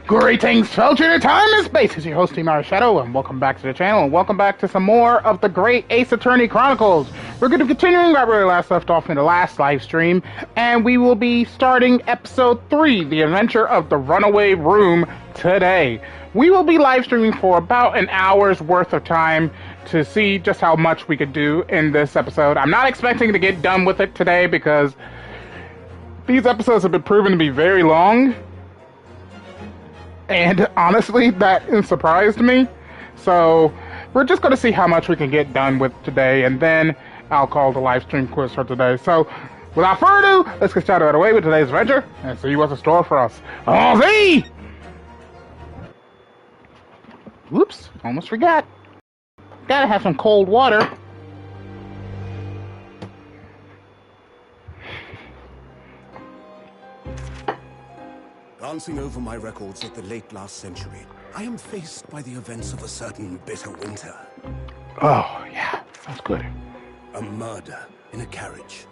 Greetings, children of time and space. It's your host, Team Shadow, and welcome back to the channel, and welcome back to some more of the Great Ace Attorney Chronicles. We're going to be continuing right where we last left off in the last live stream, and we will be starting episode 3, The Adventure of the Runaway Room, today. We will be live streaming for about an hour's worth of time to see just how much we could do in this episode. I'm not expecting to get done with it today because these episodes have been proven to be very long. And honestly, that surprised me. So we're just going to see how much we can get done with today, and then I'll call the live stream quiz for today. So without further ado, let's get started right away with today's adventure and see what's in store for us. Allons-y! Whoops, almost forgot. Gotta have some cold water. Glancing over my records of the late last century, I am faced by the events of a certain bitter winter. Oh, yeah, sounds good. A murder in a carriage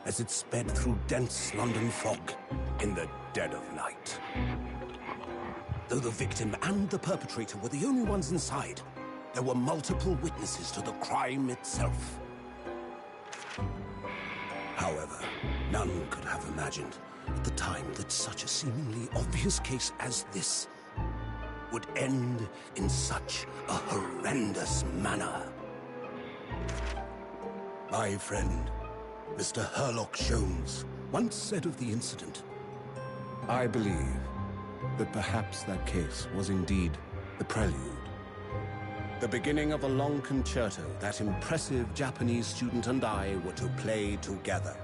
as it sped through dense London fog in the dead of night. Though the victim and the perpetrator were the only ones inside, there were multiple witnesses to the crime itself. However, none could have imagined at the time that such a seemingly obvious case as this would end in such a horrendous manner. My friend, Mr. Herlock Sholmes, once said of the incident, "I believe that perhaps that case was indeed the prelude. The beginning of a long concerto that impressive Japanese student and I were to play together."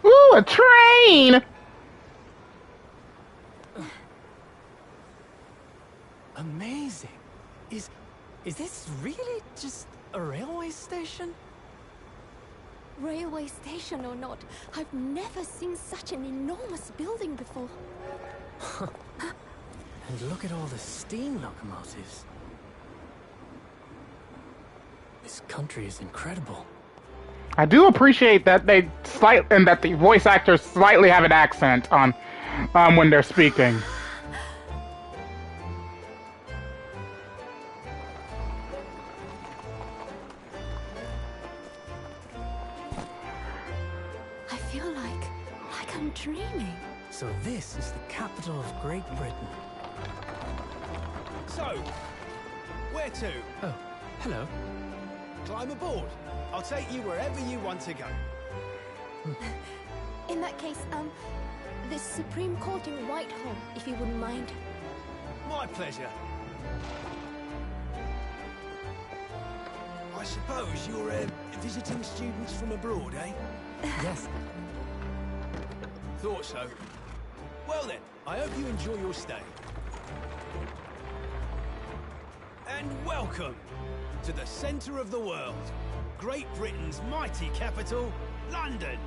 Ooh, a train! Amazing. Is this really just a railway station? Railway station or not, I've never seen such an enormous building before. And look at all the steam locomotives. This country is incredible. I do appreciate that that the voice actors slightly have an accent on when they're speaking. I feel like I'm dreaming. So this is the capital of Great Britain. So, where to? Oh, hello. Climb aboard. I'll take you wherever you want to go. In that case, the Supreme Court in Whitehall, if you wouldn't mind. My pleasure. I suppose you're visiting students from abroad, eh? Yes. Thought so. Well then, I hope you enjoy your stay. And welcome to the centre of the world. Great Britain's mighty capital, London.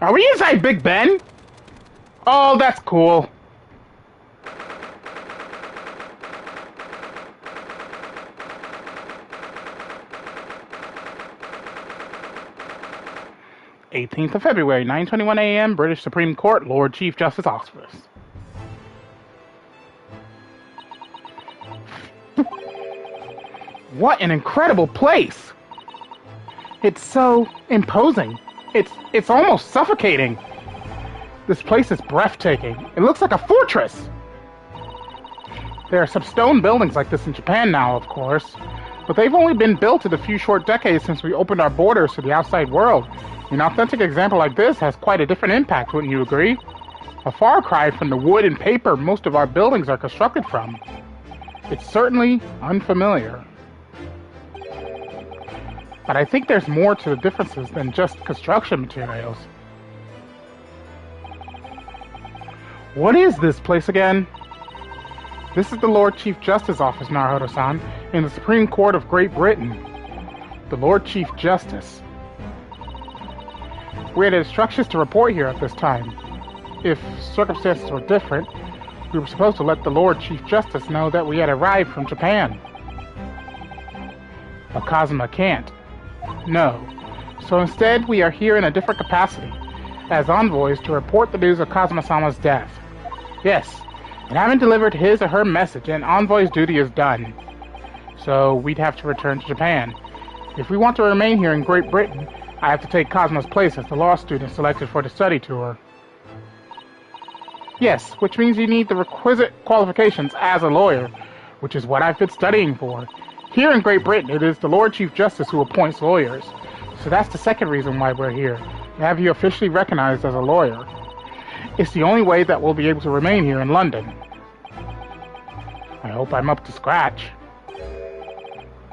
Are we inside Big Ben? Oh, that's cool. (18th of February, 9:21 a.m., British Supreme Court, Lord Chief Justice Office. What an incredible place! It's so imposing. It's almost suffocating. This place is breathtaking. It looks like a fortress. There are some stone buildings like this in Japan now, of course, but they've only been built in a few short decades since we opened our borders to the outside world. An authentic example like this has quite a different impact, wouldn't you agree? A far cry from the wood and paper most of our buildings are constructed from. It's certainly unfamiliar. But I think there's more to the differences than just construction materials. What is this place again? This is the Lord Chief Justice Office, Naruto-san, in the Supreme Court of Great Britain. The Lord Chief Justice. We had instructions to report here at this time. If circumstances were different, We were supposed to let the Lord Chief Justice know that we had arrived from Japan. But Kazuma can't. No. So instead, we are here in a different capacity, as envoys to report the news of Kazuma-sama's death. Yes, and having delivered his or her message, an envoy's duty is done. So we'd have to return to Japan. If we want to remain here in Great Britain, I have to take Kazuma's place as the law student selected for the study tour. Yes, which means you need the requisite qualifications as a lawyer, which is what I've been studying for. Here in Great Britain, it is the Lord Chief Justice who appoints lawyers. So that's the second reason why we're here, to have you officially recognized as a lawyer. It's the only way that we'll be able to remain here in London. I hope I'm up to scratch.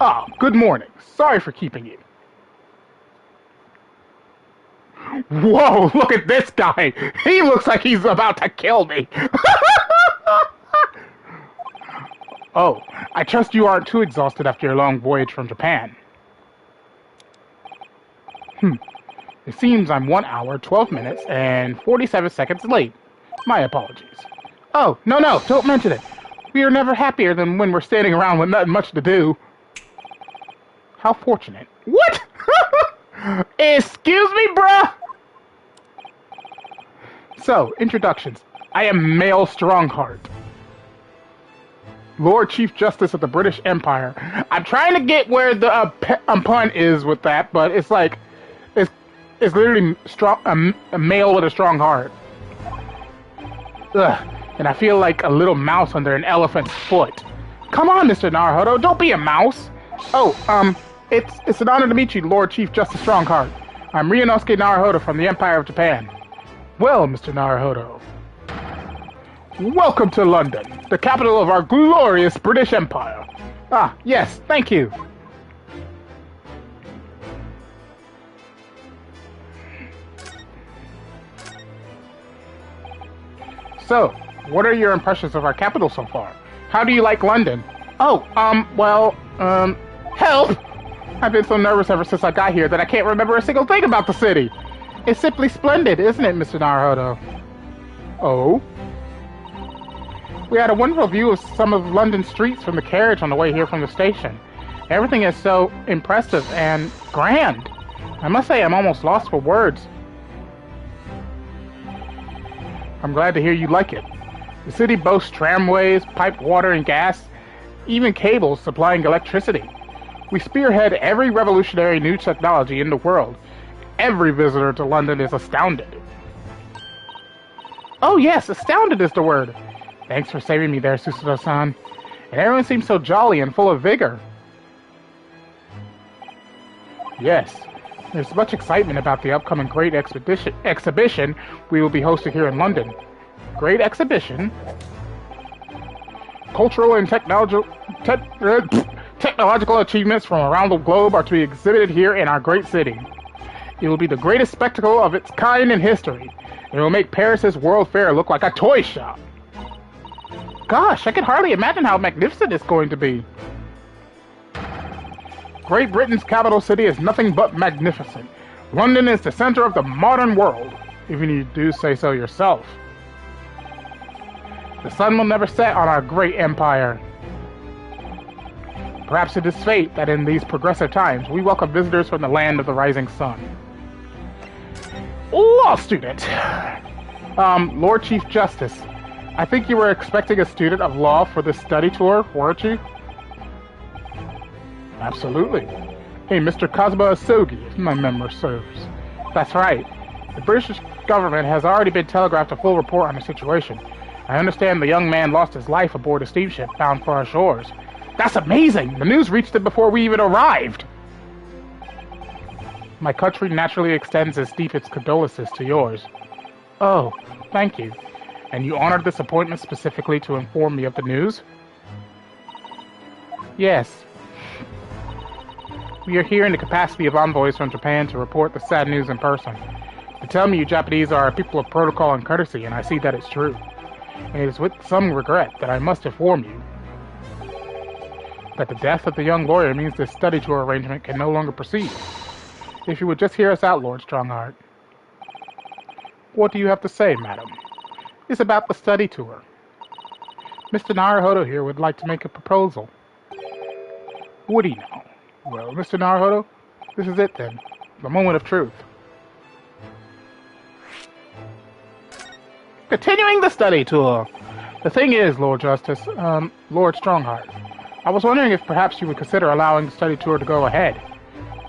Ah, good morning. Sorry for keeping you. Whoa, look at this guy. He looks like he's about to kill me. Oh, I trust you aren't too exhausted after your long voyage from Japan. It seems I'm 1 hour, 12 minutes, and 47 seconds late. My apologies. Oh, no, don't mention it. We are never happier than when we're standing around with nothing much to do. How fortunate. What? Excuse me, bruh? So, introductions. I am Male Strongheart, Lord Chief Justice of the British Empire. I'm trying to get where the pun is with that, but it's like, it's literally strong, a male with a strong heart. Ugh, and I feel like a little mouse under an elephant's foot. Come on, Mr. Naruhodo, don't be a mouse. Oh, it's an honor to meet you, Lord Chief Justice Strongheart. I'm Ryunosuke Naruhodo from the Empire of Japan. Well, Mr. Naruhodo, welcome to London, the capital of our glorious British Empire. Ah, yes, thank you. So, what are your impressions of our capital so far? How do you like London? Oh, help! I've been so nervous ever since I got here that I can't remember a single thing about the city. It's simply splendid, isn't it, Mr. Naruhodo? Oh? We had a wonderful view of some of London's streets from the carriage on the way here from the station. Everything is so impressive and grand. I must say I'm almost lost for words. I'm glad to hear you like it. The city boasts tramways, piped water and gas, even cables supplying electricity. We spearhead every revolutionary new technology in the world. Every visitor to London is astounded. Oh yes, astounded is the word. Thanks for saving me there, Susudo-san. And everyone seems so jolly and full of vigor. Yes, there's much excitement about the upcoming Great Exhibition we will be hosting here in London. Great Exhibition? Cultural and technological achievements from around the globe are to be exhibited here in our great city. It will be the greatest spectacle of its kind in history. It will make Paris's World Fair look like a toy shop. Gosh, I can hardly imagine how magnificent it's going to be. Great Britain's capital city is nothing but magnificent. London is the center of the modern world, even you do say so yourself. The sun will never set on our great empire. Perhaps it is fate that in these progressive times we welcome visitors from the land of the rising sun. Law student! Lord Chief Justice, I think you were expecting a student of law for this study tour, weren't you? Absolutely. Hey, Mr. Kazuma Asogi, if my memory serves. That's right. The British government has already been telegraphed a full report on the situation. I understand the young man lost his life aboard a steamship bound for our shores. That's amazing! The news reached it before we even arrived! My country naturally extends its deepest condolences to yours. Oh, thank you. And you honored this appointment specifically to inform me of the news? Yes. We are here in the capacity of envoys from Japan to report the sad news in person. They tell me you Japanese are a people of protocol and courtesy, and I see that it's true. And it is with some regret that I must inform you that the death of the young lawyer means this study tour arrangement can no longer proceed. If you would just hear us out, Lord Strongheart. What do you have to say, madam? It's about the study tour. Mr. Naruhodo here would like to make a proposal. Would he now? Well, Mr. Naruhodo, this is it then. The moment of truth. Continuing the study tour. The thing is, Lord Justice, Lord Strongheart, I was wondering if perhaps you would consider allowing the study tour to go ahead.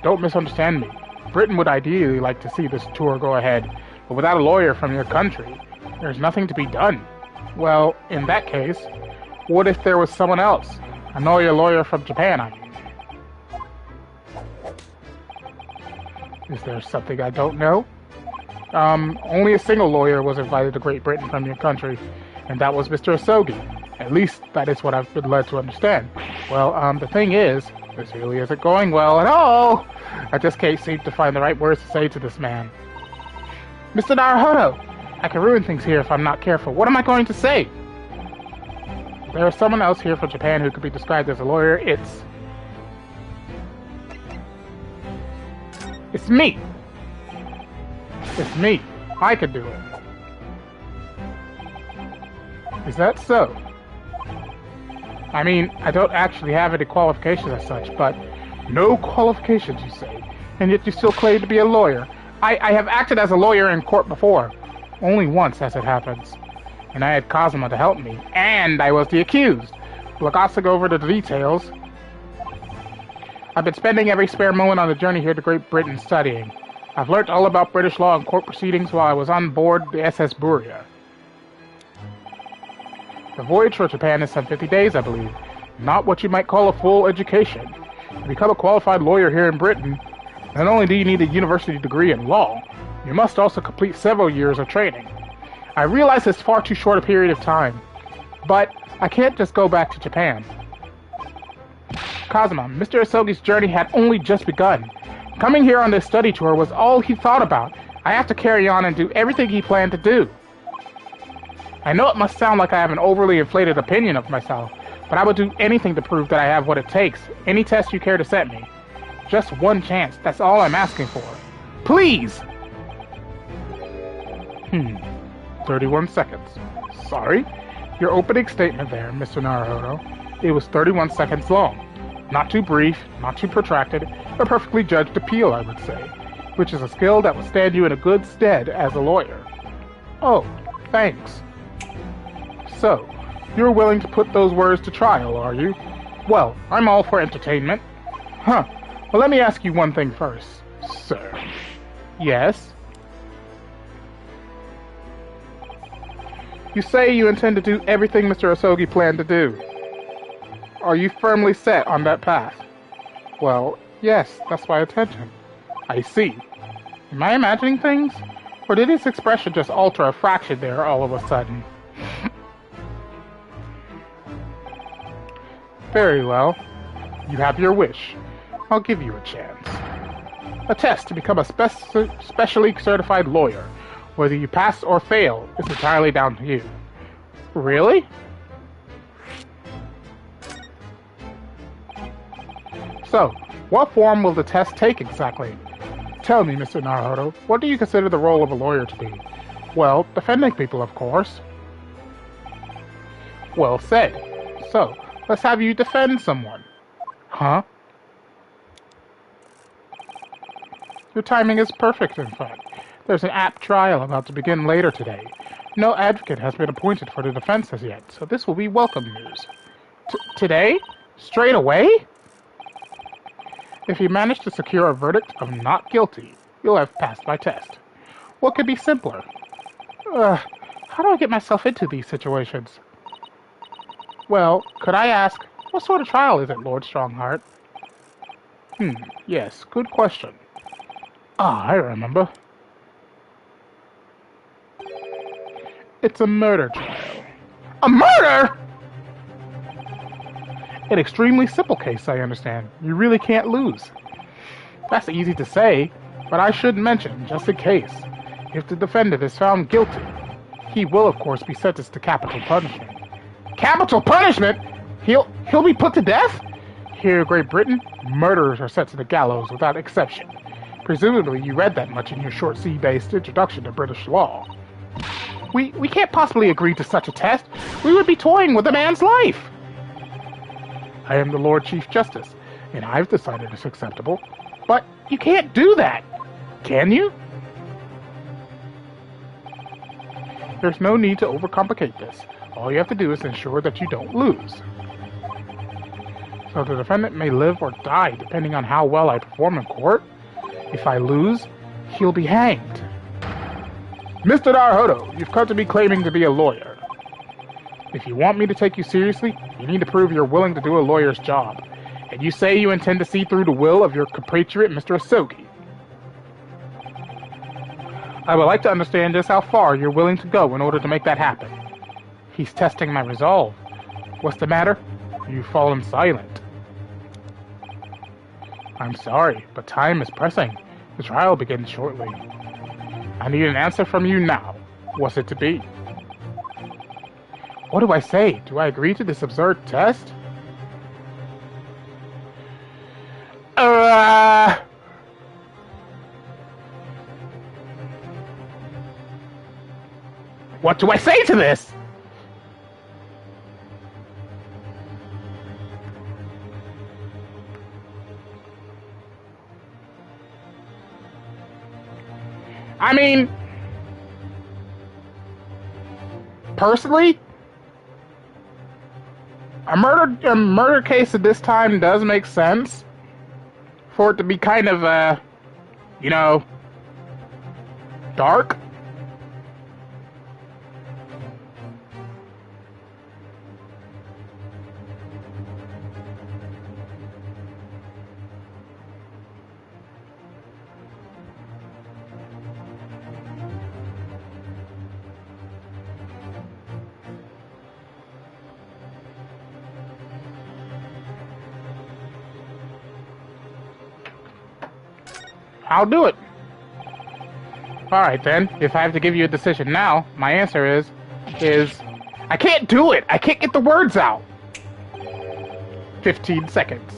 Don't misunderstand me. Britain would ideally like to see this tour go ahead, but without a lawyer from your country, there's nothing to be done. Well, in that case, what if there was someone else? I know you're a lawyer from Japan, I mean. Is there something I don't know? Only a single lawyer was invited to Great Britain from your country, and that was Mr. Asogi. At least, that is what I've been led to understand. Well, the thing is, this really isn't going well at all. I just can't seem to find the right words to say to this man. Mr. Naruhodo, I can ruin things here if I'm not careful. What am I going to say? There is someone else here from Japan who could be described as a lawyer. It's me. It's me. I could do it. Is that so? I mean, I don't actually have any qualifications as such, but no qualifications, you say, and yet you still claim to be a lawyer. I have acted as a lawyer in court before. Only once, as it happens. And I had Kazuma to help me, and I was the accused. Look, I'll go over the details. I've been spending every spare moment on the journey here to Great Britain studying. I've learnt all about British law and court proceedings while I was on board the SS Buria. The voyage for Japan is some 50 days, I believe. Not what you might call a full education. To become a qualified lawyer here in Britain, not only do you need a university degree in law, you must also complete several years of training. I realize it's far too short a period of time, but I can't just go back to Japan. Kazuma, Mr. Asogi's journey had only just begun. Coming here on this study tour was all he thought about. I have to carry on and do everything he planned to do. I know it must sound like I have an overly inflated opinion of myself, but I would do anything to prove that I have what it takes. Any test you care to set me. Just one chance, that's all I'm asking for. Please! 31 seconds. Sorry? Your opening statement there, Mr. Naruhodo. It was 31 seconds long. Not too brief, not too protracted, a perfectly judged appeal, I would say, which is a skill that will stand you in a good stead as a lawyer. Oh, thanks. So, you're willing to put those words to trial, are you? Well, I'm all for entertainment. Huh. Well, let me ask you one thing first, sir. Yes? You say you intend to do everything Mr. Asogi planned to do. Are you firmly set on that path? Well, yes, that's my intention. I see. Am I imagining things? Or did his expression just alter a fraction there all of a sudden? Very well. You have your wish. I'll give you a chance. A test to become a specially certified lawyer. Whether you pass or fail is entirely down to you. Really? So, what form will the test take exactly? Tell me, Mr. Naruhodo, what do you consider the role of a lawyer to be? Well, defending people, of course. Well said. So, let's have you defend someone. Huh? Your timing is perfect, in fact. There's an apt trial about to begin later today. No advocate has been appointed for the defense as yet, so this will be welcome news. Today? Straight away? If you manage to secure a verdict of not guilty, you'll have passed my test. What could be simpler? How do I get myself into these situations? Well, could I ask, what sort of trial is it, Lord Strongheart? Yes, good question. I remember. It's a murder trial. A murder?! An extremely simple case, I understand. You really can't lose. That's easy to say, but I should mention, just in case, if the defendant is found guilty, he will of course be sentenced to capital punishment. Capital punishment?! He'll be put to death? Here in Great Britain, murderers are sent to the gallows without exception. Presumably you read that much in your short C-based introduction to British law. We can't possibly agree to such a test. We would be toying with a man's life. I am the Lord Chief Justice, and I've decided it's acceptable. But you can't do that, can you? There's no need to overcomplicate this. All you have to do is ensure that you don't lose. So the defendant may live or die depending on how well I perform in court. If I lose, he'll be hanged. Mr. Naruhodo, you've come to me claiming to be a lawyer. If you want me to take you seriously, you need to prove you're willing to do a lawyer's job. And you say you intend to see through the will of your compatriot, Mr. Asogi. I would like to understand just how far you're willing to go in order to make that happen. He's testing my resolve. What's the matter? You've fallen silent. I'm sorry, but time is pressing. The trial begins shortly. I need an answer from you now. What's it to be? What do I say? Do I agree to this absurd test? What do I say to this? I mean, personally, a murder case at this time does make sense for it to be kind of, dark. I'll do it. Alright then, if I have to give you a decision now, my answer is I can't do it! I can't get the words out! 15 seconds.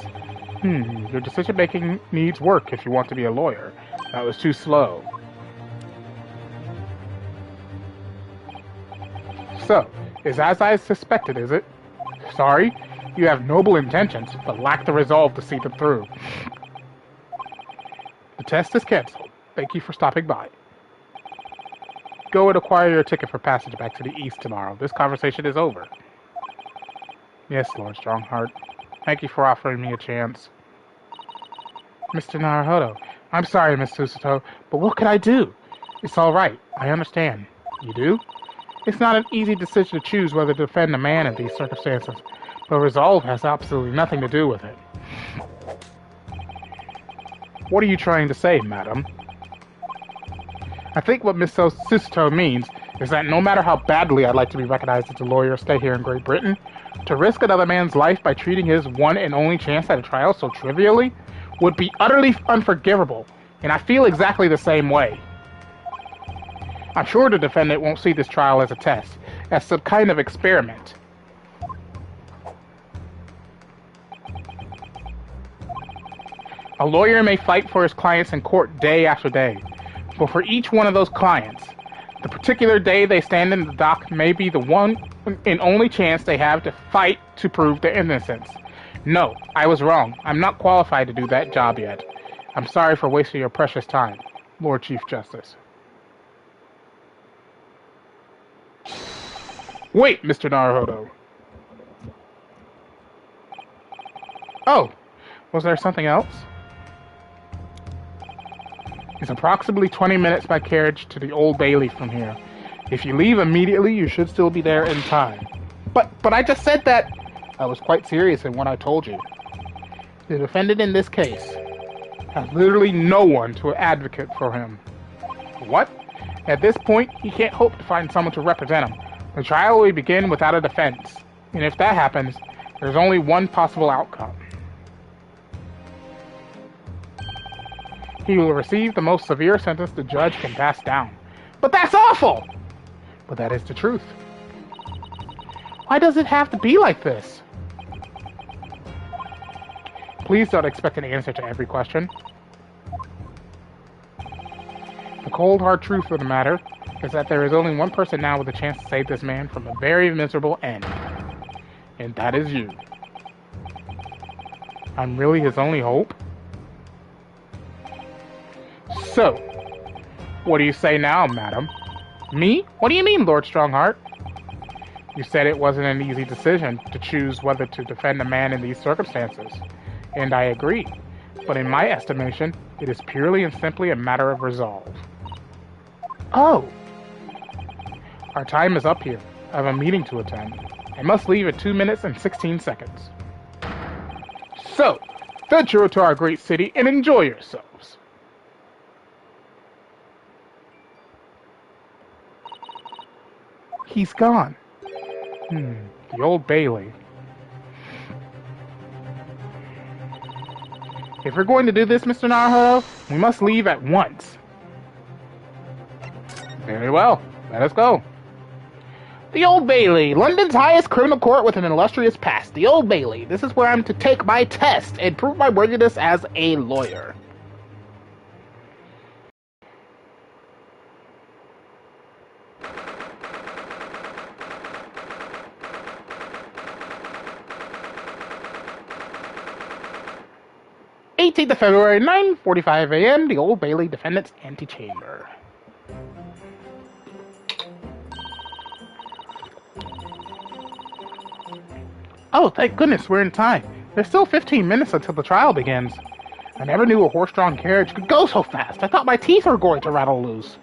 Your decision making needs work if you want to be a lawyer. That was too slow. So, is as I suspected, is it? Sorry, you have noble intentions, but lack the resolve to see them through. The test is cancelled. Thank you for stopping by. Go and acquire your ticket for passage back to the east tomorrow. This conversation is over. Yes, Lord Strongheart. Thank you for offering me a chance. Mr. Naruhodo, I'm sorry, Miss Susato, but what could I do? It's all right. I understand. You do? It's not an easy decision to choose whether to defend a man in these circumstances, but resolve has absolutely nothing to do with it. What are you trying to say, madam? I think what Miss Susato means is that no matter how badly I'd like to be recognized as a lawyer or stay here in Great Britain, to risk another man's life by treating his one and only chance at a trial so trivially would be utterly unforgivable, and I feel exactly the same way. I'm sure the defendant won't see this trial as a test, as some kind of experiment. A lawyer may fight for his clients in court day after day, but for each one of those clients, the particular day they stand in the dock may be the one and only chance they have to fight to prove their innocence. No, I was wrong. I'm not qualified to do that job yet. I'm sorry for wasting your precious time, Lord Chief Justice. Wait, Mr. Naruhodo. Oh, was there something else? It's approximately 20 minutes by carriage to the Old Bailey from here. If you leave immediately, you should still be there in time. But I just said that. I was quite serious in what I told you. The defendant in this case has literally no one to advocate for him. What? At this point, he can't hope to find someone to represent him. The trial will begin without a defense. And if that happens, there's only one possible outcome. He will receive the most severe sentence the judge can pass down. But that's awful! But that is the truth. Why does it have to be like this? Please don't expect an answer to every question. The cold hard truth of the matter is that there is only one person now with a chance to save this man from a very miserable end. And that is you. I'm really his only hope? So, what do you say now, madam? Me? What do you mean, Lord Strongheart? You said it wasn't an easy decision to choose whether to defend a man in these circumstances. And I agree. But in my estimation, it is purely and simply a matter of resolve. Oh! Our time is up here. I have a meeting to attend. I must leave in 2 minutes and 16 seconds. So, venture to our great city and enjoy yourselves. He's gone. The Old Bailey. If we're going to do this, Mr. Naruhodo, we must leave at once. Very well. Let us go. The Old Bailey, London's highest criminal court with an illustrious past. The Old Bailey. This is where I'm to take my test and prove my worthiness as a lawyer. th February, 9:45 a.m., the Old Bailey Defendant's Antechamber. Oh, thank goodness we're in time. There's still 15 minutes until the trial begins. I never knew a horse-drawn carriage could go so fast. I thought my teeth were going to rattle loose.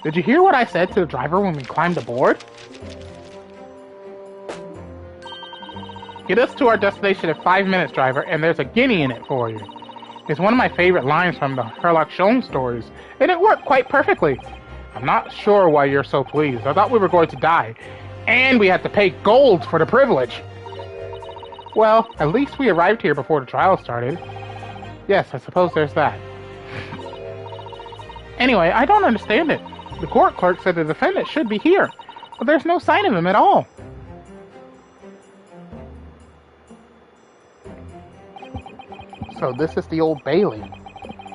Did you hear what I said to the driver when we climbed aboard? Get us to our destination in 5 minutes, driver, and there's a guinea in it for you. It's one of my favorite lines from the Sherlock Holmes stories, and it worked quite perfectly. I'm not sure why you're so pleased. I thought we were going to die, and we had to pay gold for the privilege. Well, at least we arrived here before the trial started. Yes, I suppose there's that. Anyway, I don't understand it. The court clerk said the defendant should be here, but there's no sign of him at all. So this is the Old Bailey.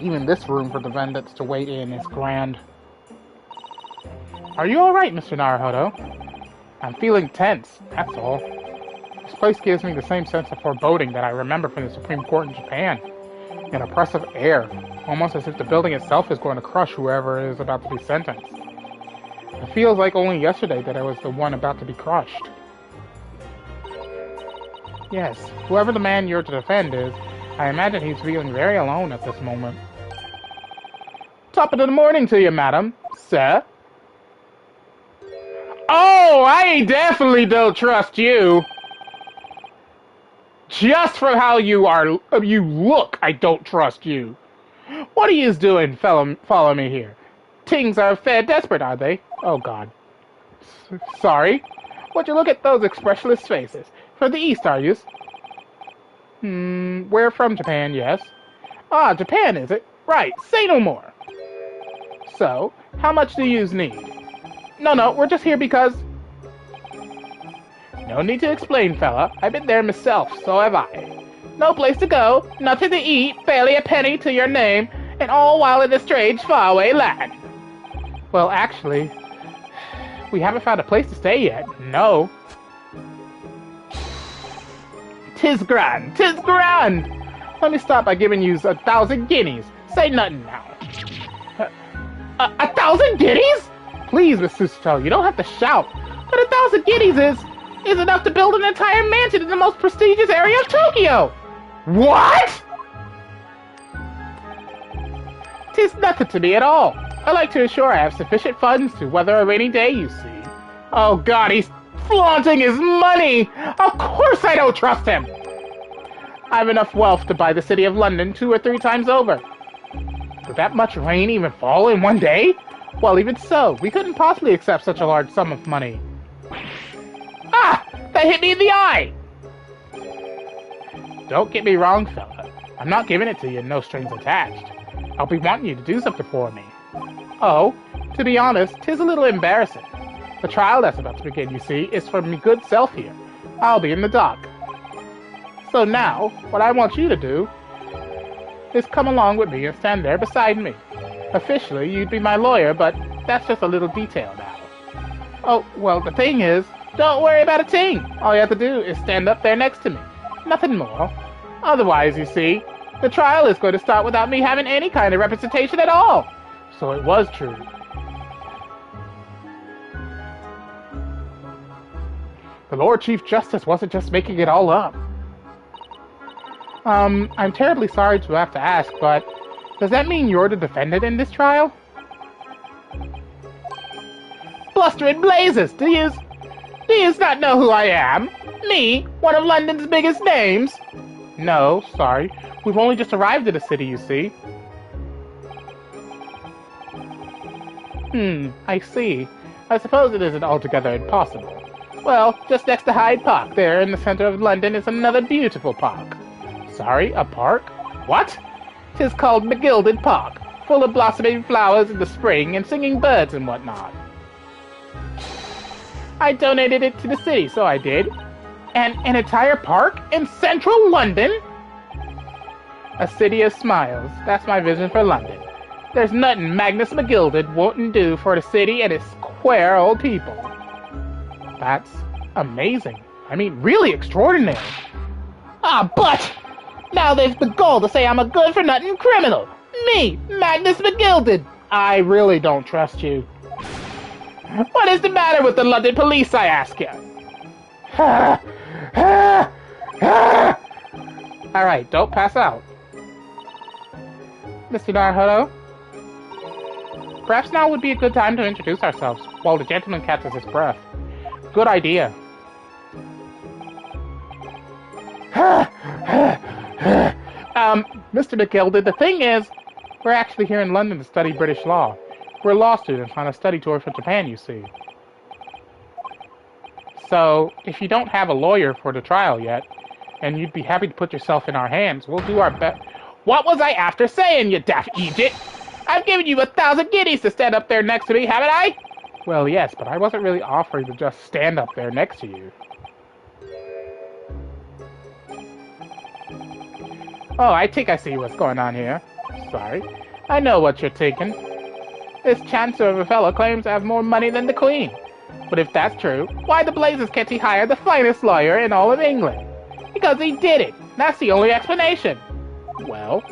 Even this room for defendants to wait in is grand. Are you alright, Mr. Naruhodo? I'm feeling tense, that's all. This place gives me the same sense of foreboding that I remember from the Supreme Court in Japan. An oppressive air, almost as if the building itself is going to crush whoever is about to be sentenced. It feels like only yesterday that I was the one about to be crushed. Yes, whoever the man you're to defend is, I imagine he's feeling very alone at this moment. Top of the morning to you, madam. Sir? Oh, I definitely don't trust you. Just from how you look, I don't trust you. What are you doing? Follow me here. Tings are fair desperate, are they? Oh, God. Sorry. Would you look at those expressionless faces? From the East, are you? We're from Japan, yes. Ah, Japan, is it? Right, say no more. So, how much do yous need? No, we're just here because... No need to explain, fella. I've been there myself, so have I. No place to go, nothing to eat, barely a penny to your name, and all while in a strange, faraway land. Well, actually, we haven't found a place to stay yet. No. 'Tis grand, 'tis grand! Let me start by giving you 1,000 guineas. Say nothing now. 1,000 guineas? Please, Miss Susato, you don't have to shout. But 1,000 guineas is enough to build an entire mansion in the most prestigious area of Tokyo! What?! 'Tis nothing to me at all. I like to assure I have sufficient funds to weather a rainy day, you see. Oh God, he's flaunting his money! Of course I don't trust him! I have enough wealth to buy the city of London 2 or 3 times over. Could that much rain even fall in one day? Well, even so, we couldn't possibly accept such a large sum of money. Ah! That hit me in the eye! Don't get me wrong, fella. I'm not giving it to you, no strings attached. I'll be wanting you to do something for me. Oh, to be honest, 'tis a little embarrassing. The trial that's about to begin, you see, is for me good self here. I'll be in the dock. So now, what I want you to do is come along with me and stand there beside me. Officially, you'd be my lawyer, but that's just a little detail now. Oh, well, the thing is, don't worry about a thing. All you have to do is stand up there next to me. Nothing more. Otherwise, you see, the trial is going to start without me having any kind of representation at all. So it was true. The Lord Chief Justice wasn't just making it all up. I'm terribly sorry to have to ask, but does that mean you're the defendant in this trial? Blustering blazes! Do you not know who I am? Me, one of London's biggest names? No, sorry. We've only just arrived at the city, you see. I see. I suppose it isn't altogether impossible. Well, just next to Hyde Park, there in the center of London, is another beautiful park. Sorry, a park? What? 'Tis called McGilded Park, full of blossoming flowers in the spring and singing birds and whatnot. I donated it to the city, so I did. And an entire park in central London? A city of smiles. That's my vision for London. There's nothing Magnus McGilded wouldn't do for the city and its queer old people. That's amazing. I mean, really extraordinary. But now there's the goal to say I'm a good-for-nothing criminal. Me, Magnus McGilded. I really don't trust you. What is the matter with the London police, I ask you? Alright, don't pass out. Mr. Naruto? Perhaps now would be a good time to introduce ourselves, while the gentleman catches his breath. Good idea. Mr. McGilded, the thing is, we're actually here in London to study British law. We're law students on a study tour for Japan, you see. So, if you don't have a lawyer for the trial yet, and you'd be happy to put yourself in our hands, we'll do our best. What was I after saying, you daft Egypt? I've given you 1,000 guineas to stand up there next to me, haven't I? Well, yes, but I wasn't really offering to just stand up there next to you. Oh, I think I see what's going on here. Sorry. I know what you're thinking. This Chancellor of a fellow claims to have more money than the Queen. But if that's true, why the blazes can't he hire the finest lawyer in all of England? Because he did it. That's the only explanation. Well...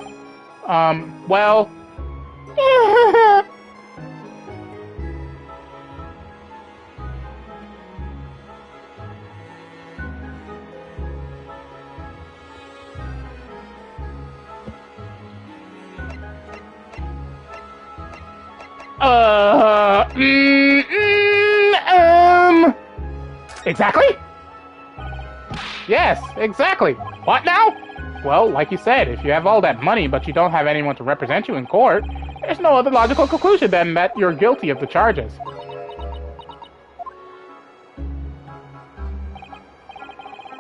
Exactly? Yes, exactly. What now? Well, like you said, if you have all that money but you don't have anyone to represent you in court, there's no other logical conclusion than that you're guilty of the charges.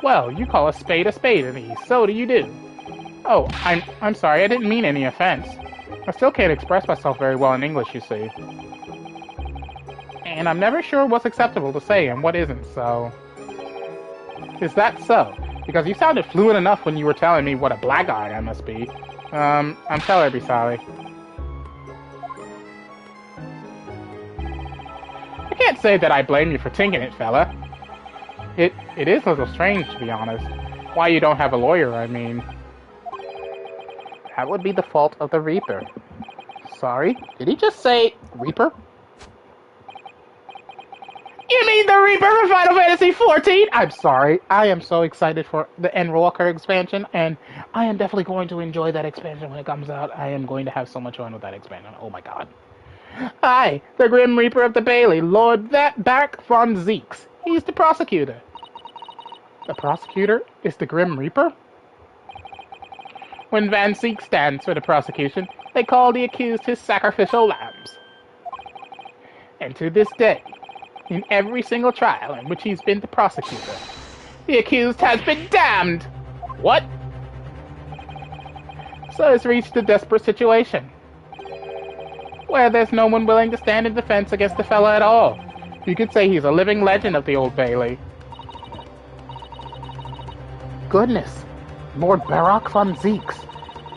Well, you call a spade in the East, so do you do. Oh, I'm sorry, I didn't mean any offense. I still can't express myself very well in English, you see. And I'm never sure what's acceptable to say and what isn't, so... Is that so? Because you sounded fluent enough when you were telling me what a blackguard I must be. I'm terribly sorry. I can't say that I blame you for thinking it, fella. It is a little strange, to be honest. Why you don't have a lawyer, I mean. That would be the fault of the Reaper. Sorry? Did he just say Reaper? You mean the Reaper from Final Fantasy XIV? I'm sorry. I am so excited for the Endwalker expansion, and I am definitely going to enjoy that expansion when it comes out. I am going to have so much fun with that expansion. Oh my god. I, the Grim Reaper of the Bailey, Lord Bark von Zeeks. He's the prosecutor. The prosecutor is the Grim Reaper? When Van Zeek stands for the prosecution, they call the accused his sacrificial lambs. And to this day, in every single trial in which he's been the prosecutor, the accused has been damned! What? So it's reached a desperate situation, where there's no one willing to stand in defense against the fella at all. You could say he's a living legend of the Old Bailey. Goodness, Lord Barak von Zeeks.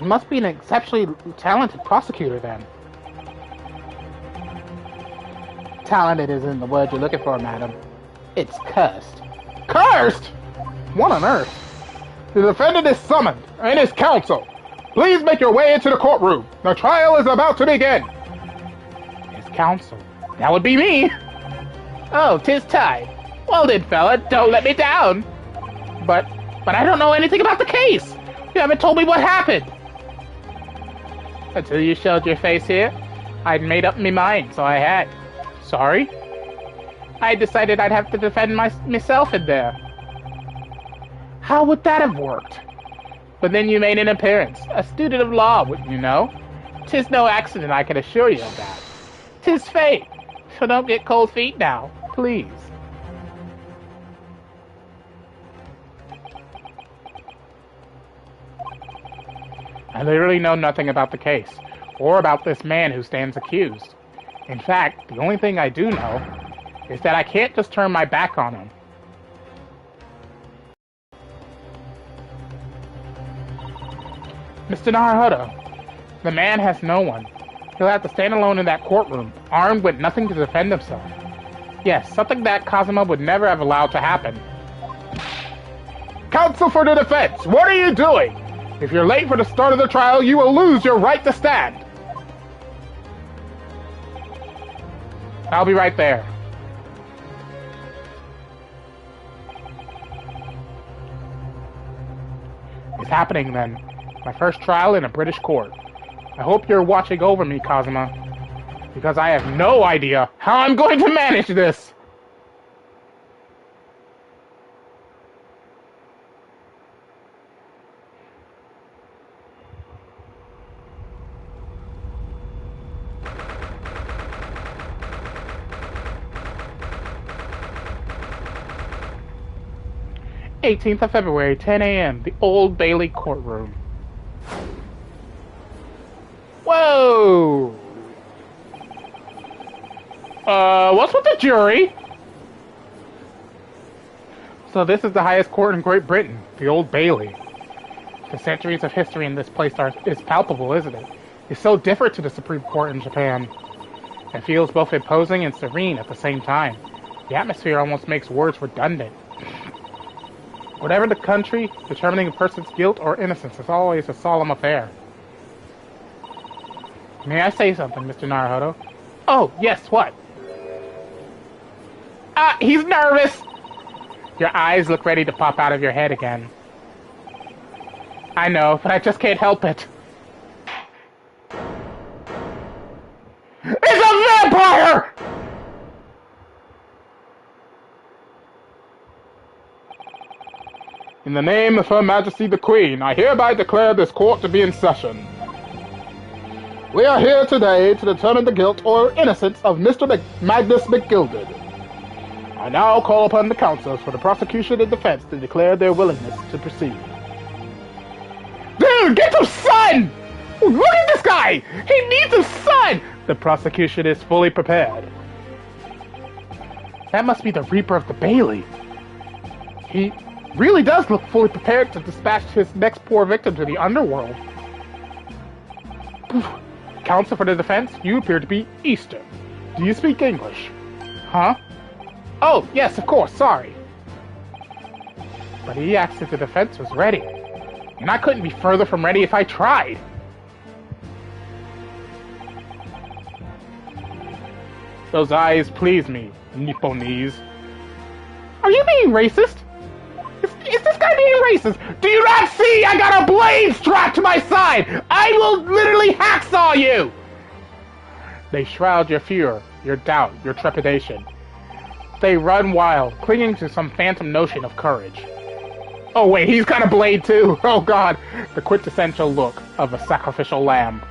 He must be an exceptionally talented prosecutor then. Talented isn't the word you're looking for, madam. It's cursed. Cursed? What on earth? The defendant is summoned, and his counsel. Please make your way into the courtroom. The trial is about to begin. His counsel? That would be me. Oh, 'tis Ty. Well then, fella, don't let me down. But I don't know anything about the case. You haven't told me what happened. Until you showed your face here, I'd made up me mind, so I had. Sorry? I decided I'd have to defend myself in there. How would that have worked? But then you made an appearance. A student of law, wouldn't you know? 'Tis no accident, I can assure you of that. 'Tis fate. So don't get cold feet now, please. I literally know nothing about the case, or about this man who stands accused. In fact, the only thing I do know is that I can't just turn my back on him. Mr. Naruhodo, the man has no one. He'll have to stand alone in that courtroom, armed with nothing to defend himself. Yes, something that Kazuma would never have allowed to happen. Counsel for the defense, what are you doing? If you're late for the start of the trial, you will lose your right to stand. I'll be right there. It's happening then. My first trial in a British court. I hope you're watching over me, Kazuma, because I have no idea how I'm going to manage this. '18th of February, 10 a.m., the Old Bailey Courtroom. Whoa! What's with the jury? So this is the highest court in Great Britain, the Old Bailey. The centuries of history in this place is palpable, isn't it? It's so different to the Supreme Court in Japan. It feels both imposing and serene at the same time. The atmosphere almost makes words redundant. Whatever the country, determining a person's guilt or innocence is always a solemn affair. May I say something, Mr. Naruhodo? Oh, yes, what? He's nervous! Your eyes look ready to pop out of your head again. I know, but I just can't help it. It's a vampire! In the name of Her Majesty the Queen, I hereby declare this court to be in session. We are here today to determine the guilt or innocence of Mr. Magnus McGilded. I now call upon the counsels for the prosecution and defense to declare their willingness to proceed. Dude, get some sun! Look at this guy! He needs some sun! The prosecution is fully prepared. That must be the Reaper of the Bailey. He really does look fully prepared to dispatch his next poor victim to the underworld. Counsel for the defense, you appear to be Eastern. Do you speak English? Huh? Oh, yes, of course, sorry. But he asked if the defense was ready. And I couldn't be further from ready if I tried. Those eyes please me, Nipponese. Are you being racist? Is this guy being racist? Do you not see I got a blade strapped to my side? I will literally hacksaw you! They shroud your fear, your doubt, your trepidation. They run wild, clinging to some phantom notion of courage. Oh wait, he's got a blade too! Oh god, the quintessential look of a sacrificial lamb.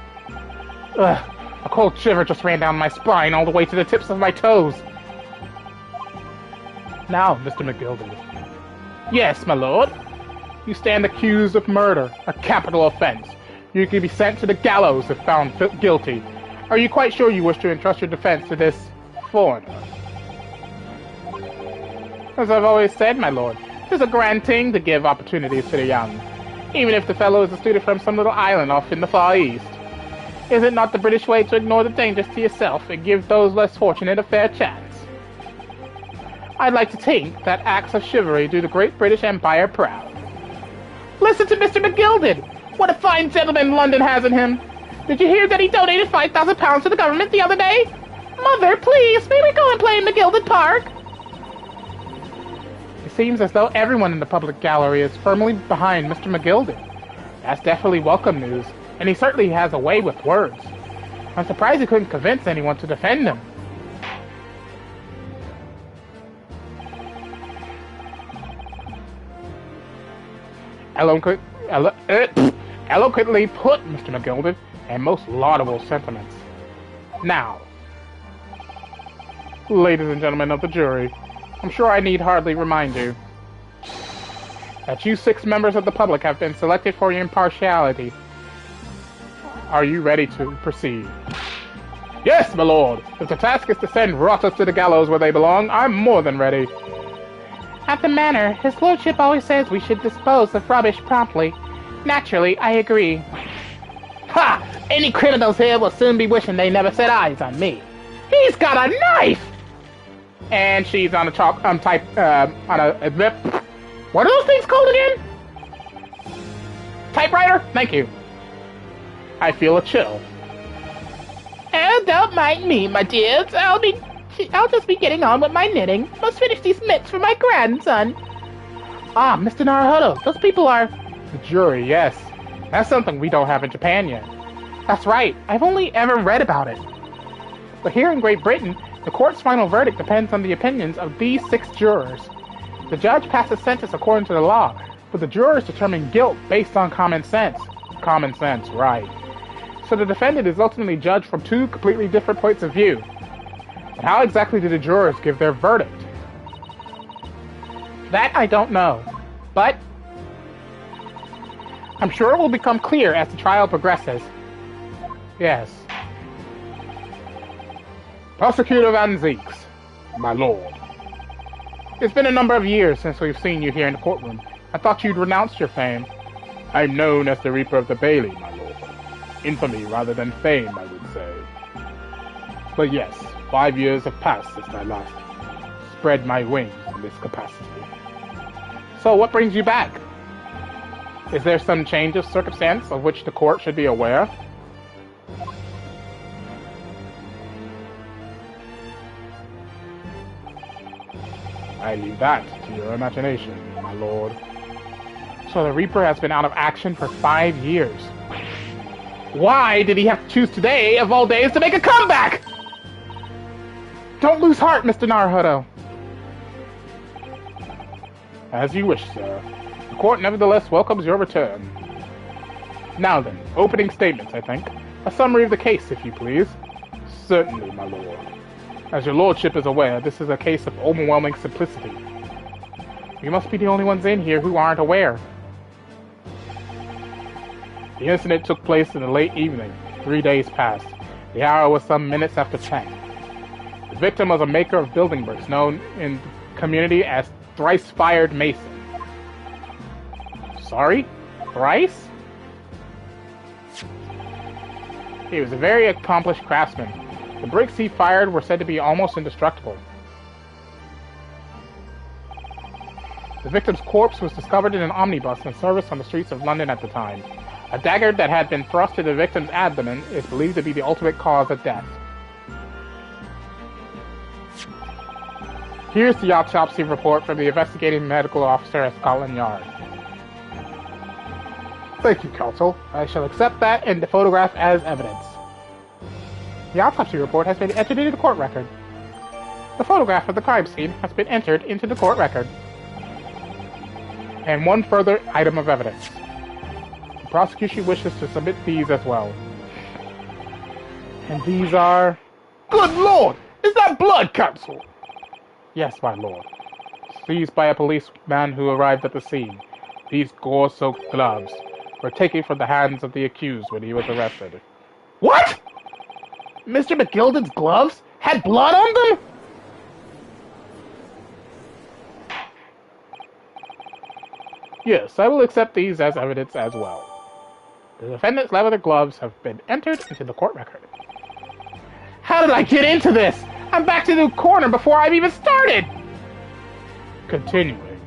Ugh, a cold shiver just ran down my spine all the way to the tips of my toes. Now, Mr. McGilded. Yes, my lord. You stand accused of murder, a capital offense. You can be sent to the gallows if found guilty. Are you quite sure you wish to entrust your defense to this foreigner? As I've always said, my lord, it's a grand thing to give opportunities to the young, even if the fellow is a student from some little island off in the Far East. Is it not the British way to ignore the dangers to yourself and give those less fortunate a fair chance? I'd like to think that acts of chivalry do the great British Empire proud. Listen to Mr. McGilded! What a fine gentleman London has in him! Did you hear that he donated £5,000 to the government the other day? Mother, please, may we go and play in McGilded Park? It seems as though everyone in the public gallery is firmly behind Mr. McGilded. That's definitely welcome news, and he certainly has a way with words. I'm surprised he couldn't convince anyone to defend him. Eloquently put, Mr. McGilded, and most laudable sentiments. Now, ladies and gentlemen of the jury, I'm sure I need hardly remind you that you 6 members of the public have been selected for your impartiality. Are you ready to proceed? Yes, my lord! If the task is to send rotters to the gallows where they belong, I'm more than ready. At the manor, his lordship always says we should dispose of rubbish promptly. Naturally, I agree. Ha! Any criminals here will soon be wishing they never set eyes on me. He's got a knife! And she's on a what are those things called again? Typewriter? Thank you. I feel a chill. Oh, don't mind me, my dears. I'll just be getting on with my knitting. Must finish these mitts for my grandson. Ah, Mr. Naruhodo, those people are... The jury, yes. That's something we don't have in Japan yet. That's right, I've only ever read about it. But here in Great Britain, the court's final verdict depends on the opinions of these 6 jurors. The judge passes sentence according to the law, but the jurors determine guilt based on common sense. Common sense, right. So the defendant is ultimately judged from 2 completely different points of view. But how exactly do the jurors give their verdict? That I don't know, but I'm sure it will become clear as the trial progresses. Yes. Prosecutor Van Zeeks, my lord. It's been a number of years since we've seen you here in the courtroom. I thought you'd renounced your fame. I'm known as the Reaper of the Bailey, my lord. Infamy rather than fame, I would say. But yes, 5 years have passed since I last spread my wings in this capacity. So what brings you back? Is there some change of circumstance of which the court should be aware? I leave that to your imagination, my lord. So the Reaper has been out of action for 5 years. Why did he have to choose today, of all days, to make a comeback? Don't lose heart, Mr. Naruhodo. As you wish, sir. The court nevertheless welcomes your return. Now then, opening statements, I think. A summary of the case, if you please. Certainly, my lord. As your lordship is aware, this is a case of overwhelming simplicity. We must be the only ones in here who aren't aware. The incident took place in the late evening, 3 days past. The hour was some minutes after 10. The victim was a maker of building bricks known in the community as Thrice-Fired Mason. Sorry? Thrice? He was a very accomplished craftsman. The bricks he fired were said to be almost indestructible. The victim's corpse was discovered in an omnibus in service on the streets of London at the time. A dagger that had been thrust to the victim's abdomen is believed to be the ultimate cause of death. Here's the autopsy report from the investigating medical officer at Scotland Yard. Thank you, counsel. I shall accept that and the photograph as evidence. The autopsy report has been entered into the court record. The photograph of the crime scene has been entered into the court record. And one further item of evidence. The prosecution wishes to submit these as well. And these are... Good lord! Is that blood, counsel? Yes, my lord. Seized by a policeman who arrived at the scene. These gore-soaked gloves were taken from the hands of the accused when he was arrested. What?! Mr. McGilded's gloves had blood on them? Yes, I will accept these as evidence as well. The defendant's leather gloves have been entered into the court record. How did I get into this? I'm back to the corner before I've even started! Continuing.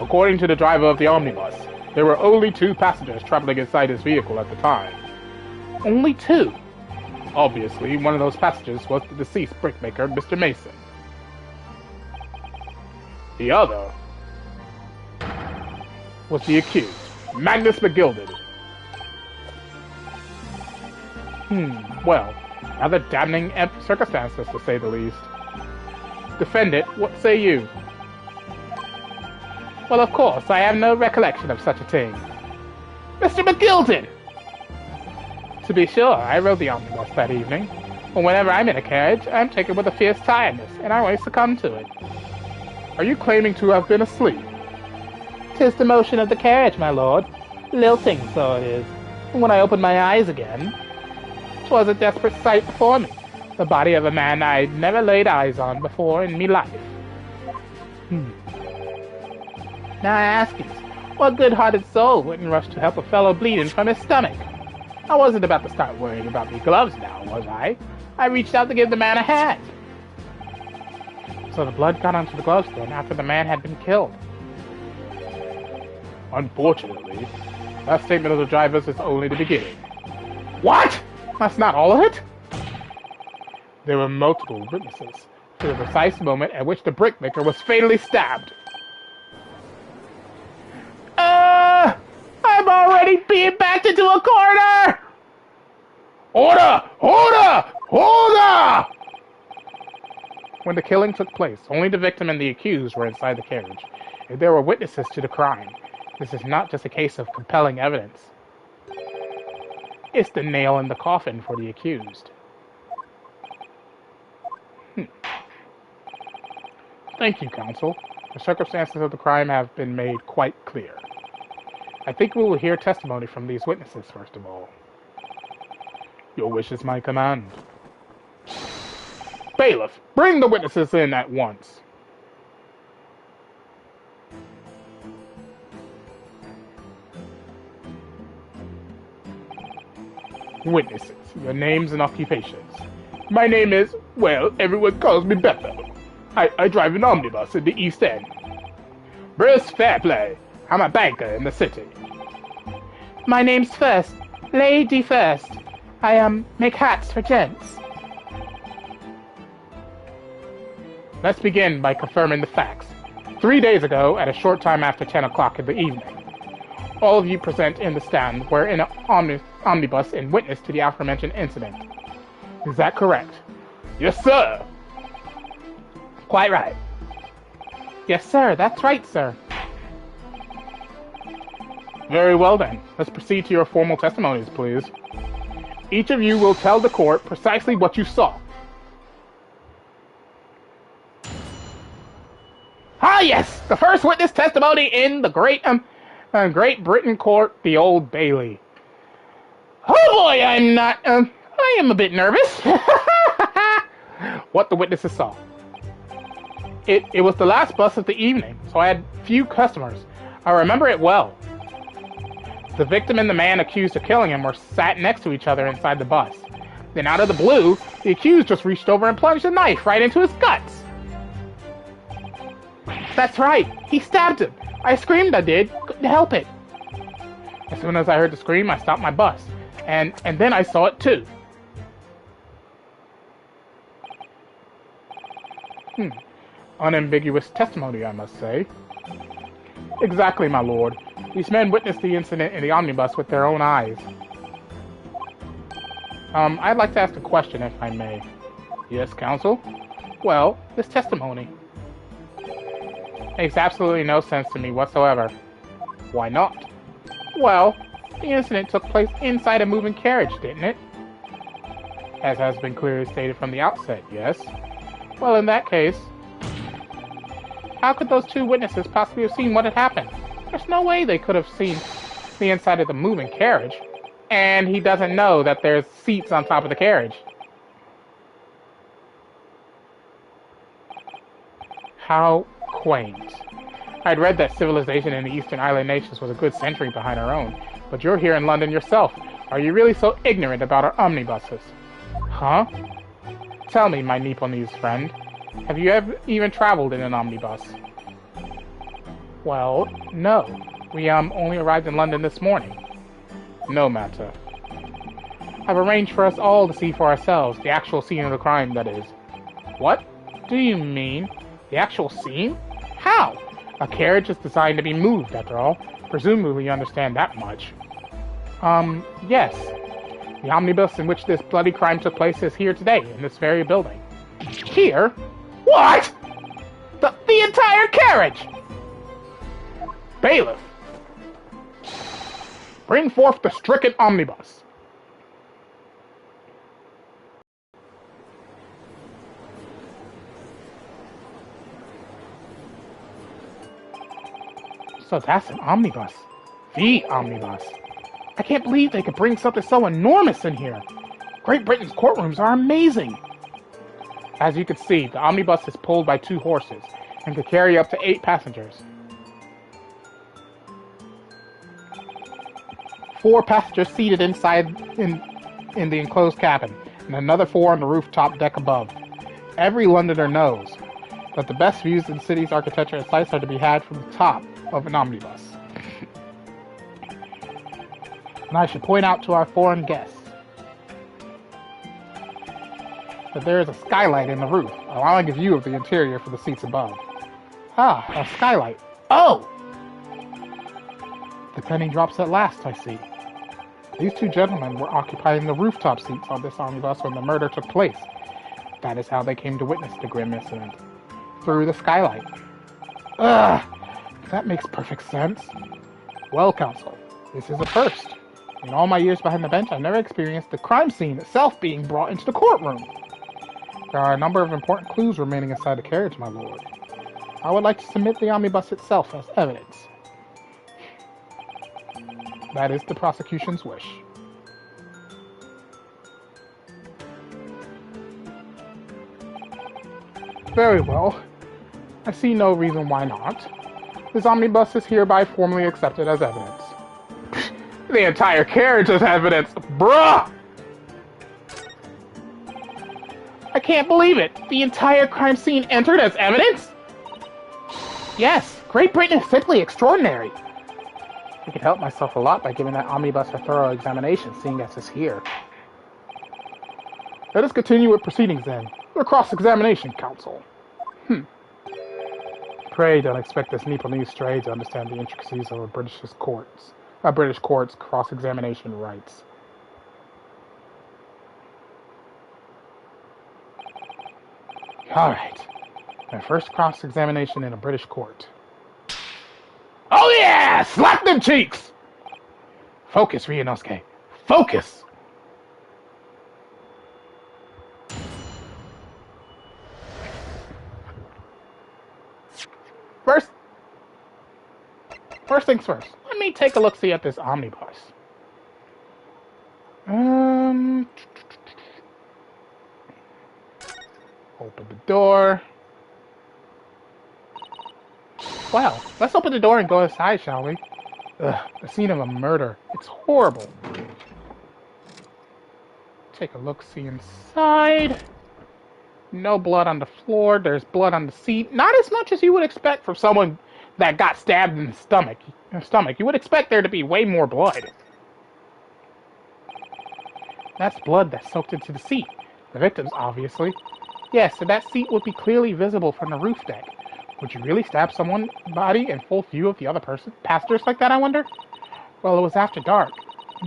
According to the driver of the omnibus, there were only 2 passengers traveling inside his vehicle at the time. Only 2? Obviously, one of those passengers was the deceased brickmaker, Mr. Mason. The other was the accused, Magnus McGilded. Well, rather damning circumstances, to say the least. Defendant, what say you? Well, of course, I have no recollection of such a thing. Mr. McGilded! To be sure, I rode the omnibus that evening, but whenever I'm in a carriage, I'm taken with a fierce tiredness, and I always succumb to it. Are you claiming to have been asleep? 'Tis the motion of the carriage, my lord. Lilting, so it is. And when I opened my eyes again, 'twas a desperate sight before me. The body of a man I'd never laid eyes on before in me life. Now I ask you, what good-hearted soul wouldn't rush to help a fellow bleeding from his stomach? I wasn't about to start worrying about me gloves now, was I? I reached out to give the man a hand. So the blood got onto the gloves then after the man had been killed. Unfortunately, that statement of the driver's is only the beginning. What? That's not all of it? There were multiple witnesses to the precise moment at which the brickmaker was fatally stabbed. I'm already being backed into a corner! Order! Order! Order! When the killing took place, only the victim and the accused were inside the carriage. If there were witnesses to the crime, this is not just a case of compelling evidence. It's the nail in the coffin for the accused. Thank you, counsel. The circumstances of the crime have been made quite clear. I think we will hear testimony from these witnesses first of all. Your wish is my command. Bailiff, bring the witnesses in at once. Witnesses, your names and occupations. My name is, well, everyone calls me Beppo. I drive an omnibus in the East End. Bruce Fairplay. I'm a banker in the city. My name's First. Lady First. I, make hats for gents. Let's begin by confirming the facts. 3 days ago, at a short time after 10 o'clock in the evening, all of you present in the stand were in an omnibus and witness to the aforementioned incident. Is that correct? Yes, sir. Quite right. Yes, sir. That's right, sir. Very well, then. Let's proceed to your formal testimonies, please. Each of you will tell the court precisely what you saw. Ah, yes! The first witness testimony in the Great Britain Court, the Old Bailey. Oh boy, I am a bit nervous. What the witnesses saw. It was the last bus of the evening, so I had few customers. I remember it well. The victim and the man accused of killing him were sat next to each other inside the bus. Then out of the blue, the accused just reached over and plunged a knife right into his guts. That's right, he stabbed him. I screamed, I did. Couldn't help it. As soon as I heard the scream, I stopped my bus. And then I saw it too. Unambiguous testimony, I must say. Exactly, my lord. These men witnessed the incident in the omnibus with their own eyes. I'd like to ask a question, if I may. Yes, counsel? Well, this testimony makes absolutely no sense to me whatsoever. Why not? Well, the incident took place inside a moving carriage, didn't it? As has been clearly stated from the outset, yes? Well, in that case, how could those two witnesses possibly have seen what had happened? There's no way they could have seen the inside of the moving carriage. And he doesn't know that there's seats on top of the carriage. How quaint. I'd read that civilization in the Eastern Island nations was a good century behind our own, but you're here in London yourself. Are you really so ignorant about our omnibuses? Huh? Tell me, my Nipponese friend, have you ever even traveled in an omnibus? Well, no. We only arrived in London this morning. No matter. I've arranged for us all to see for ourselves, the actual scene of the crime, that is. What do you mean? The actual scene? How? A carriage is designed to be moved, after all. Presumably you understand that much. Yes. The omnibus in which this bloody crime took place is here today, in this very building. Here? What? The entire carriage! Bailiff! Bring forth the stricken omnibus. So that's an omnibus. The omnibus. I can't believe they could bring something so enormous in here. Great Britain's courtrooms are amazing. As you can see, the omnibus is pulled by 2 horses and can carry up to 8 passengers. 4 passengers seated inside in the enclosed cabin, and another 4 on the rooftop deck above. Every Londoner knows that the best views in the city's architecture and sights are to be had from the top of an omnibus. And I should point out to our foreign guests that there is a skylight in the roof, allowing a view of the interior from the seats above. Ah, a skylight. Oh! The penny drops at last, I see. These 2 gentlemen were occupying the rooftop seats on this omnibus when the murder took place. That is how they came to witness the grim incident. Through the skylight. Ugh! That makes perfect sense. Well, counsel, this is a first. In all my years behind the bench, I've never experienced the crime scene itself being brought into the courtroom. There are a number of important clues remaining inside the carriage, my lord. I would like to submit the omnibus itself as evidence. That is the prosecution's wish. Very well. I see no reason why not. This omnibus is hereby formally accepted as evidence. The entire carriage is evidence! Bruh! I can't believe it! The entire crime scene entered as evidence? Yes, Great Britain is simply extraordinary. I could help myself a lot by giving that omnibus a thorough examination, seeing as it's here. Let us continue with proceedings then. Your cross-examination, counsel. Pray don't expect this Nipponese stray to understand the intricacies of a British court's cross-examination rights. Alright. My first cross-examination in a British court. Oh yeah! Slap them cheeks! Focus, Ryunosuke. Focus! First things first. Let me take a look-see at this omnibus. Open the door. Wow, let's open the door and go inside, shall we? Ugh, the scene of a murder. It's horrible. Take a look-see inside. No blood on the floor. There's blood on the seat. Not as much as you would expect from someone that got stabbed in the stomach. You would expect there to be way more blood. That's blood that soaked into the seat. The victim's, obviously. Yes, so that seat would be clearly visible from the roof deck. Would you really stab someone's body in full view of the other person? Passengers like that, I wonder? Well, it was after dark.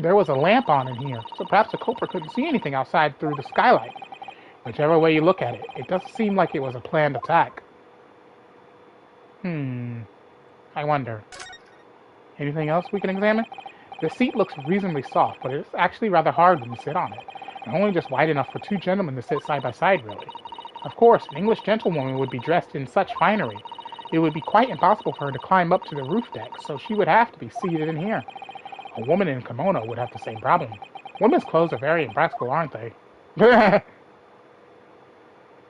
There was a lamp on in here, so perhaps the culprit couldn't see anything outside through the skylight. Whichever way you look at it, it doesn't seem like it was a planned attack. I wonder. Anything else we can examine? The seat looks reasonably soft, but it's actually rather hard when you sit on it, and only just wide enough for 2 gentlemen to sit side by side, really. Of course, an English gentlewoman would be dressed in such finery. It would be quite impossible for her to climb up to the roof deck, so she would have to be seated in here. A woman in a kimono would have the same problem. Women's clothes are very impractical, aren't they?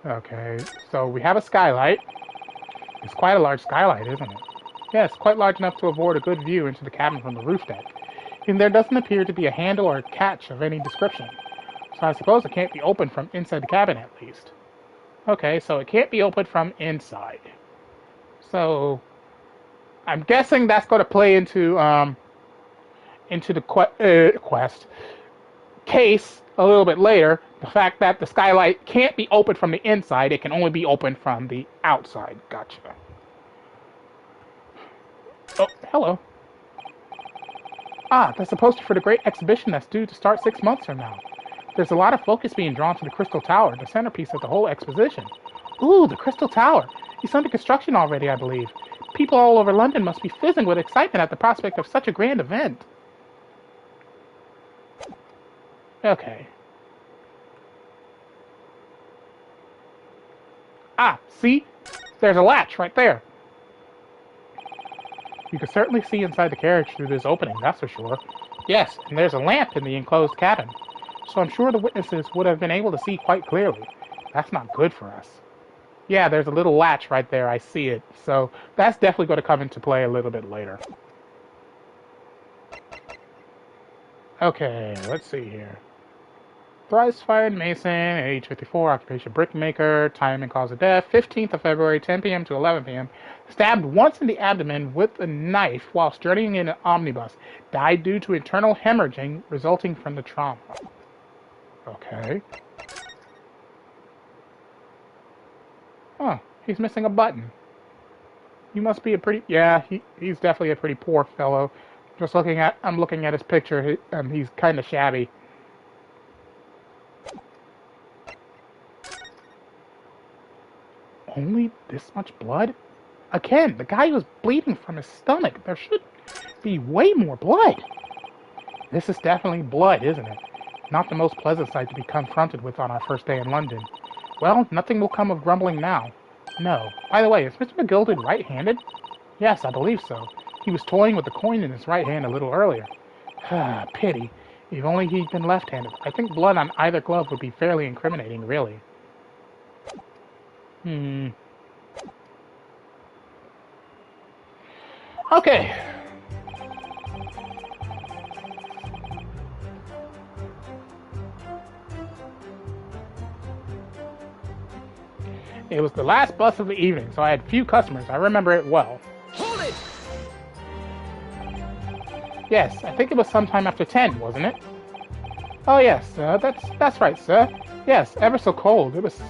Okay, so we have a skylight. It's quite a large skylight, isn't it? Yes, quite large enough to afford a good view into the cabin from the roof deck. And there doesn't appear to be a handle or a catch of any description. So I suppose it can't be opened from inside the cabin at least. Okay, so it can't be opened from inside. So I'm guessing that's going to play into the quest case a little bit later. The fact that the skylight can't be opened from the inside, it can only be opened from the outside. Gotcha. Oh, hello. Ah, that's a poster for the great exhibition that's due to start 6 months from now. There's a lot of focus being drawn to the Crystal Tower, the centerpiece of the whole exposition. Ooh, the Crystal Tower. It's under construction already, I believe. People all over London must be fizzing with excitement at the prospect of such a grand event. Okay. Ah, see? There's a latch right there. You can certainly see inside the carriage through this opening, that's for sure. Yes, and there's a lamp in the enclosed cabin. So I'm sure the witnesses would have been able to see quite clearly. That's not good for us. Yeah, there's a little latch right there, I see it. So that's definitely going to come into play a little bit later. Okay, let's see here. Thrice-fired Mason, age 54, occupation brickmaker, time and cause of death, 15th of February, 10 p.m. to 11 p.m. Stabbed once in the abdomen with a knife whilst journeying in an omnibus. Died due to internal hemorrhaging resulting from the trauma. Okay. Oh, he's missing a button. He must be a pretty... Yeah, he's definitely a pretty poor fellow. I'm looking at his picture. He's kind of shabby. Only this much blood? Again, the guy was bleeding from his stomach. There should be way more blood. This is definitely blood, isn't it? Not the most pleasant sight to be confronted with on our first day in London. Well, nothing will come of grumbling now. No. By the way, is Mr. McGilded right-handed? Yes, I believe so. He was toying with the coin in his right hand a little earlier. Ah, pity. If only he'd been left-handed. I think blood on either glove would be fairly incriminating, really. Okay. It was the last bus of the evening, so I had few customers. I remember it well. Hold it! Yes, I think it was sometime after 10, wasn't it? Oh yes, that's right, sir. Yes, ever so cold. It was,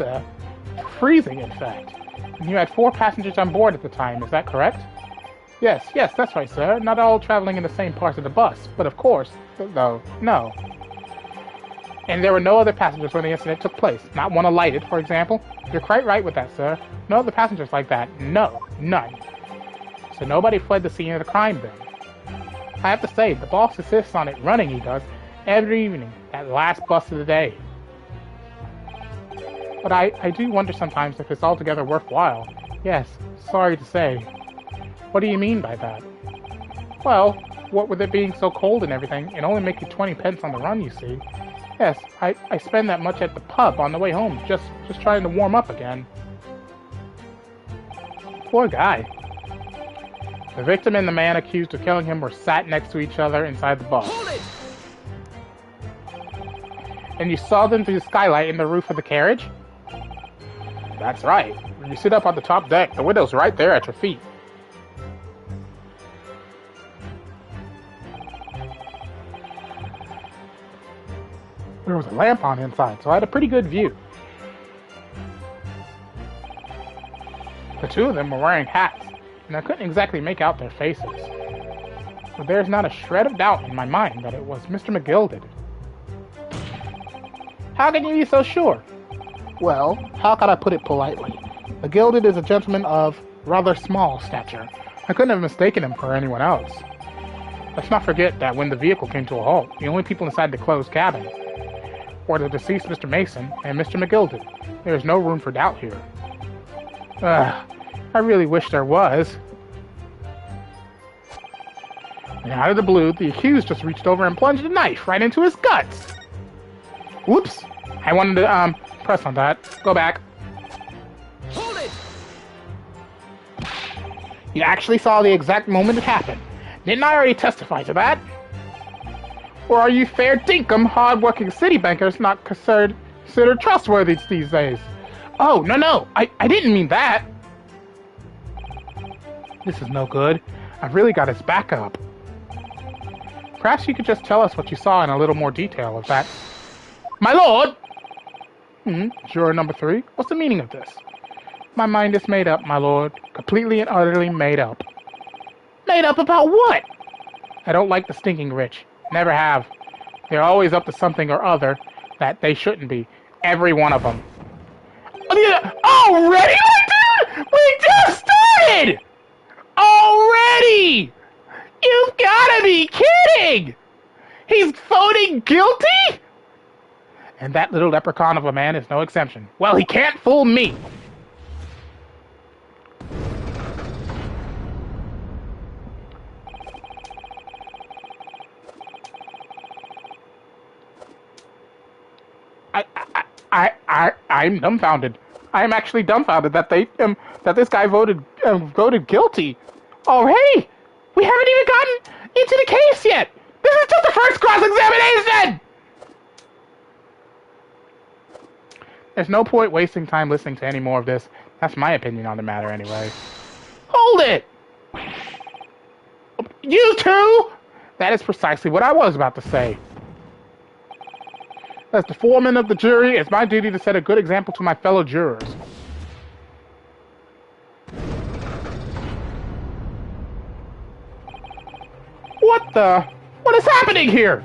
freezing, in fact. And you had 4 passengers on board at the time, is that correct? Yes, that's right, sir. Not all traveling in the same parts of the bus, but of course, though, no. And there were no other passengers when the incident took place. Not one alighted, for example. You're quite right with that, sir. No other passengers like that. No, none. So nobody fled the scene of the crime, then. I have to say, the boss insists on it running, he does, every evening, that last bus of the day. But I do wonder sometimes if it's altogether worthwhile. Yes, sorry to say. What do you mean by that? Well, what with it being so cold and everything, it only makes you 20 pence on the run, you see. Yes, I spend that much at the pub on the way home, just trying to warm up again. Poor guy. The victim and the man accused of killing him were sat next to each other inside the bus. Hold it! And you saw them through the skylight in the roof of the carriage? That's right. When you sit up on the top deck, the window's right there at your feet. There was a lamp on inside, so I had a pretty good view. The two of them were wearing hats, and I couldn't exactly make out their faces. But there's not a shred of doubt in my mind that it was Mr. McGilded. How can you be so sure? Well, how can I put it politely? McGilded is a gentleman of rather small stature. I couldn't have mistaken him for anyone else. Let's not forget that when the vehicle came to a halt, the only people inside the closed cabin were the deceased Mr. Mason and Mr. McGilded. There is no room for doubt here. I really wish there was. And out of the blue, the accused just reached over and plunged a knife right into his guts. Whoops. I wanted to, press on that. Go back. Hold it! You actually saw the exact moment it happened. Didn't I already testify to that? Or are you fair dinkum, hard-working city bankers not considered trustworthy these days? Oh, no, I didn't mean that. This is no good. I've really got his back up. Perhaps you could just tell us what you saw in a little more detail of that. My lord! Juror number 3, what's the meaning of this? My mind is made up, my lord. Completely and utterly made up. Made up about what? I don't like the stinking rich. Never have. They're always up to something or other that they shouldn't be. Every one of them. Already, dude? We just started! Already! You've gotta be kidding! He's voting guilty? And that little leprechaun of a man is no exception. Well, he can't fool me. I'm dumbfounded. I'm actually dumbfounded that that this guy voted guilty already. We haven't even gotten into the case yet. This is just the first cross-examination. There's no point wasting time listening to any more of this. That's my opinion on the matter, anyway. Hold it. You two. That is precisely what I was about to say. As the foreman of the jury, it's my duty to set a good example to my fellow jurors. What is happening here?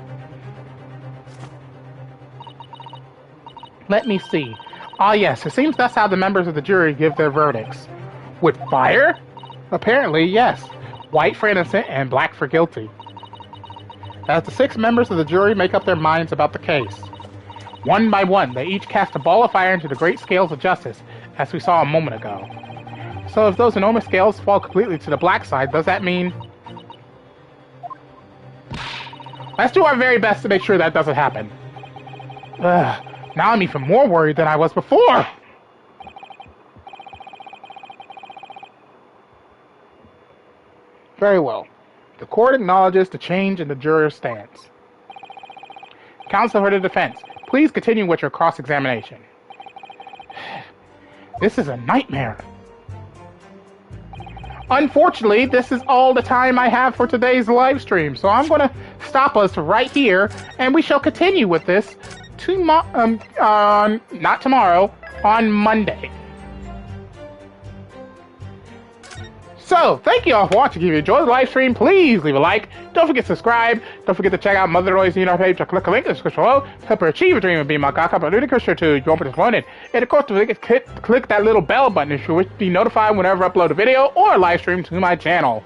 Let me see. Ah, yes, it seems that's how the members of the jury give their verdicts. With fire? Apparently, yes. White for innocent and black for guilty. As the 6 members of the jury make up their minds about the case. One by one, they each cast a ball of fire into the great scales of justice, as we saw a moment ago. So if those enormous scales fall completely to the black side, does that mean... Let's do our very best to make sure that doesn't happen. Ugh, now I'm even more worried than I was before! Very well. The court acknowledges the change in the juror's stance. Counsel for the defense, please continue with your cross-examination. This is a nightmare. Unfortunately, this is all the time I have for today's live stream, so I'm going to stop us right here, and we shall continue with this not tomorrow, on Monday. So, thank you all for watching. If you enjoyed the live stream, please leave a like. Don't forget to subscribe. Don't forget to check out Mother Roy's page or click a link in the description below. Help her achieve a dream of being my god, but ludicrous too. You won't be disappointed. And of course, don't forget to click that little bell button if you wish to be notified whenever I upload a video or a live stream to my channel.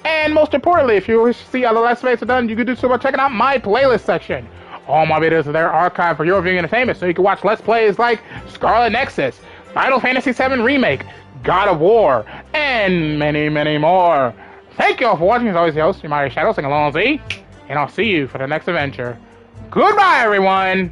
And most importantly, if you wish to see other Let's Plays are done, you can do so by checking out my playlist section. All my videos are there archived for your viewing entertainment, so you can watch Let's Plays like Scarlet Nexus, Final Fantasy VII Remake, God of War, and many, many more. Thank you all for watching. As always, the host, your Mighty Shadow, sing along Z, and I'll see you for the next adventure. Goodbye, everyone!